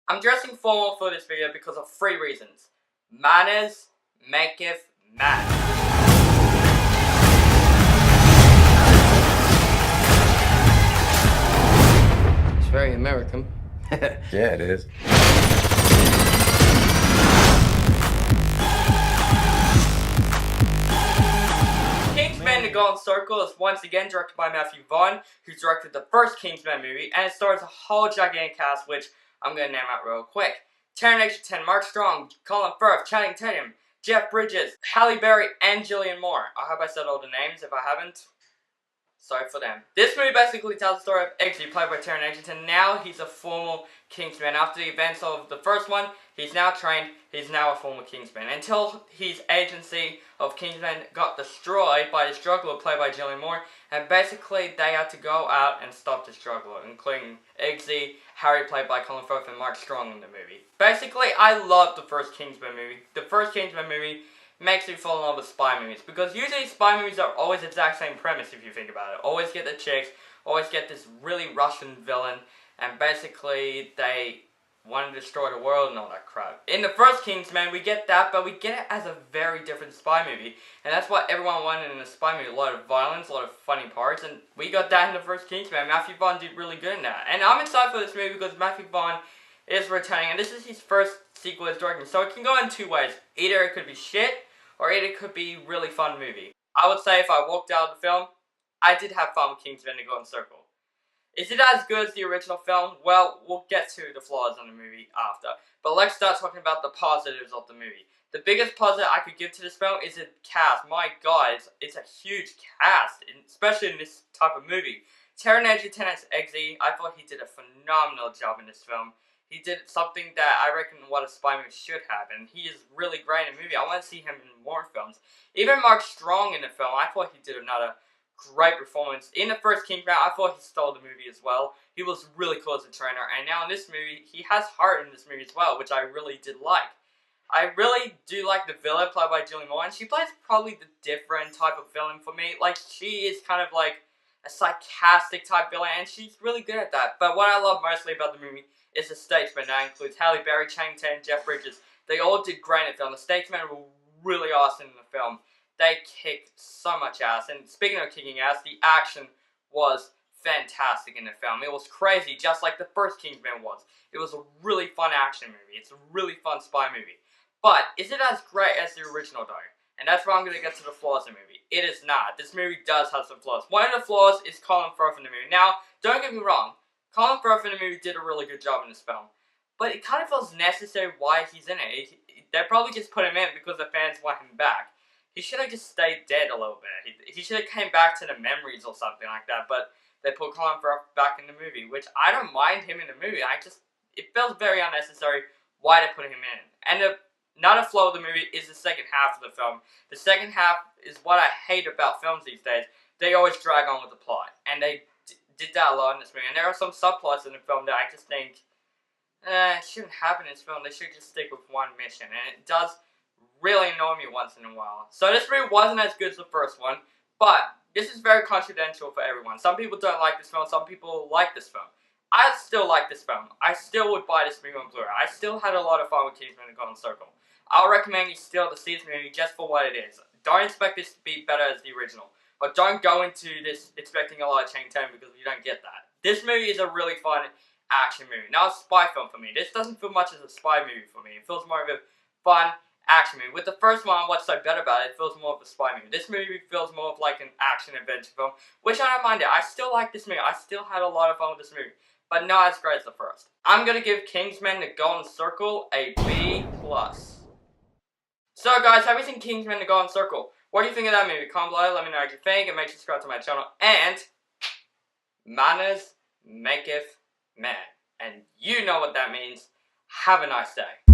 I'm dressing formal for this video because of 3 reasons. Manners maketh man. It's very American. Yeah, it is. Kingsman: The Golden Circle is once again directed by Matthew Vaughn, who directed the first Kingsman movie, and it stars a whole gigantic cast, which I'm gonna name out real quick. Taron Egerton, Mark Strong, Colin Firth, Channing Tatum, Jeff Bridges, Halle Berry, and Julianne Moore. I hope I said all the names. If I haven't, sorry for them. This movie basically tells the story of Eggsy, played by Taron Egerton. Now he's a formal Kingsman. After the events of the first one, he's now trained, he's now a former Kingsman. Until his agency of Kingsman got destroyed by the Struggler, played by Julianne Moore, and basically they had to go out and stop the Struggler, including Eggsy, Harry, played by Colin Firth, and Mark Strong in the movie. Basically, I love the first Kingsman movie. The first Kingsman movie makes me fall in love with spy movies, because usually spy movies are always the exact same premise if you think about it. Always get the chicks, always get this really Russian villain, and basically they want to destroy the world and all that crap. In the first Kingsman, we get that, but we get it as a very different spy movie, and that's what everyone wanted in a spy movie. A lot of violence, a lot of funny parts, and we got that in the first Kingsman. Matthew Vaughn did really good in that, and I'm excited for this movie because Matthew Vaughn is returning, and this is his first sequel as directing, so it can go in 2 ways. Either it could be shit, or it could be a really fun movie. I would say if I walked out of the film, I did have fun with Kingsman: The Golden Circle. Is it as good as the original film? Well, we'll get to the flaws in the movie after. But let's start talking about the positives of the movie. The biggest positive I could give to this film is the cast. My god, it's a huge cast, especially in this type of movie. Taron Egerton as Eggsy, I thought he did a phenomenal job in this film. He did something that I reckon what a spy movie should have, and he is really great in the movie. I want to see him in more films. Even Mark Strong in the film, I thought he did another great performance. In the first Kingsman, I thought he stole the movie as well. He was really cool as a trainer, and now in this movie, he has heart in this movie as well, which I really did like. I really do like the villain played by Julianne Moore, and she plays probably the different type of villain for me. Like, she is kind of like a sarcastic type villain, and she's really good at that. But what I love mostly about the movie is the Statesman. That includes Halle Berry, Channing Tatum, Jeff Bridges. They all did great in the film. The Statesmen were really awesome in the film. They kicked so much ass, and speaking of kicking ass, the action was fantastic in the film. It was crazy, just like the first Kingsman was. It was a really fun action movie. It's a really fun spy movie. But, is it as great as the original though? And that's where I'm going to get to the flaws in the movie. It is not. This movie does have some flaws. One of the flaws is Colin Firth in the movie. Now, don't get me wrong, Colin Firth in the movie did a really good job in this film. But it kind of feels necessary why he's in it. They probably just put him in because the fans want him back. He should have just stayed dead a little bit. He should have came back to the memories or something like that, but they put Colin Firth back in the movie, which I don't mind him in the movie. It feels very unnecessary why they put him in. And another flaw of the movie is the second half of the film. The second half is what I hate about films these days. They always drag on with the plot, and they did that a lot in this movie. And there are some subplots in the film that I just think, it shouldn't happen in this film. They should just stick with one mission, and it does really annoy me once in a while. So this movie wasn't as good as the first one, but this is very confidential for everyone. Some people don't like this film, some people like this film. I still like this film. I still would buy this movie on Blu-ray. I still had a lot of fun with Kingsman: The Golden Circle. I'll recommend you still to see this movie just for what it is. Don't expect this to be better as the original. But don't go into this expecting a lot of Channing Tatum because you don't get that. This movie is a really fun action movie, not a spy film for me. This doesn't feel much as a spy movie for me. It feels more of a fun action movie. With the first one, what's so better about it, it feels more of a spy movie. This movie feels more of like an action adventure film, which I don't mind it. I still like this movie. I still had a lot of fun with this movie, but not as great as the first. I'm gonna give Kingsman: The Golden Circle a B+. So guys, have you seen Kingsman: The Golden Circle? What do you think of that movie? Comment below, let me know what you think, and make sure to subscribe to my channel. And manners maketh man. And you know what that means. Have a nice day.